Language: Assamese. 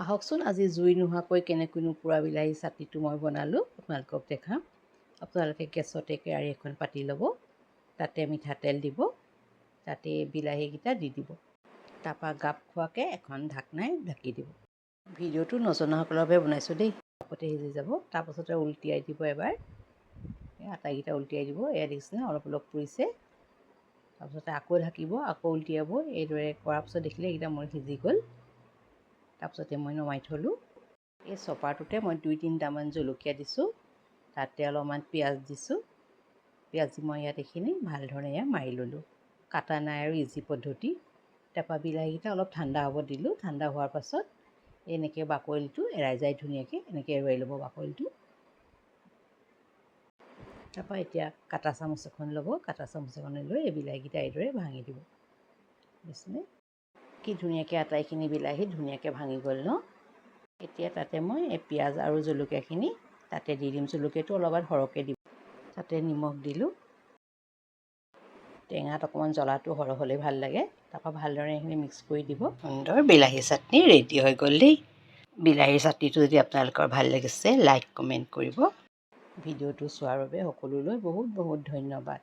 আহকচোন আজি জুই নোহোৱাকৈ কেনেকৈনো পোৰা বিলাহী চাটনিটো মই বনালোঁ আপোনালোকক দেখাম। আপোনালোকে গেছতে কেৰাহী এখন পাতি ল'ব, তাতে মিঠাতেল দিব, তাতে বিলাহীকেইটা দি দিব, তাৰপৰা গাপ খোৱাকৈ এখন ঢাকনাই ঢাকি দিব। ভিডিঅ'টো নজনাসকলৰ বাবে বনাইছোঁ দেই, আগতে সিজি যাব। তাৰপাছতে উলটিয়াই দিব এবাৰ, আটাইকেইটা উলটিয়াই দিব। এয়া দেখিছেনে অলপ অলপ পুৰিছে। তাৰপিছতে আকৌ ঢাকিব, আকৌ উলটিয়াব। এইদৰে কৰাৰ পিছত দেখিলে এইকেইটা মোৰ সিজি গ'ল। তাৰপিছতে মই নমাই থ'লোঁ। এই চপাৰটোতে মই 2-3টামান জলকীয়া দিছোঁ, তাতে অলপমান পিঁয়াজ দিছোঁ। পিঁয়াজ দি মই ইয়াত এইখিনি ভালধৰণে মাৰি ল'লোঁ। কাটা নাই আৰু ইজি পদ্ধতি। তাৰপৰা বিলাহীকেইটা অলপ ঠাণ্ডা হ'ব দিলোঁ। ঠাণ্ডা হোৱাৰ পাছত এনেকৈ বাকলিটো এৰাই যায় ধুনীয়াকৈ, এনেকৈ এৰুৱাই ল'ব বাকলিটো। তাৰপৰা এতিয়া কাটা চামুচ এখন ল'ব, কাটা চামুচ এখনে লৈ এই বিলাহীকেইটা এইদৰে ভাঙি দিব। বুজিছেনে কি ধুনীয়াকৈ আটাইখিনি বিলাহী ধুনীয়াকৈ ভাঙি গ'ল ন। এতিয়া তাতে মই এই পিঁয়াজ আৰু জলকীয়াখিনি তাতে দি দিম। জলকীয়াটো অলপমান সৰহকৈ দিব। তাতে নিমখ দিলোঁ। টেঙাত অকণমান জ্বলাটো সৰহ হ'লে ভাল লাগে। তাৰপৰা ভালদৰে এইখিনি মিক্স কৰি দিব। সুন্দৰ বিলাহী চাটনি ৰেডি হৈ গ'ল দেই। বিলাহীৰ চাটনিটো যদি আপোনালোকৰ ভাল লাগিছে লাইক কমেণ্ট কৰিব। ভিডিঅ'টো চোৱাৰ বাবে সকলোলৈ বহুত বহুত ধন্যবাদ।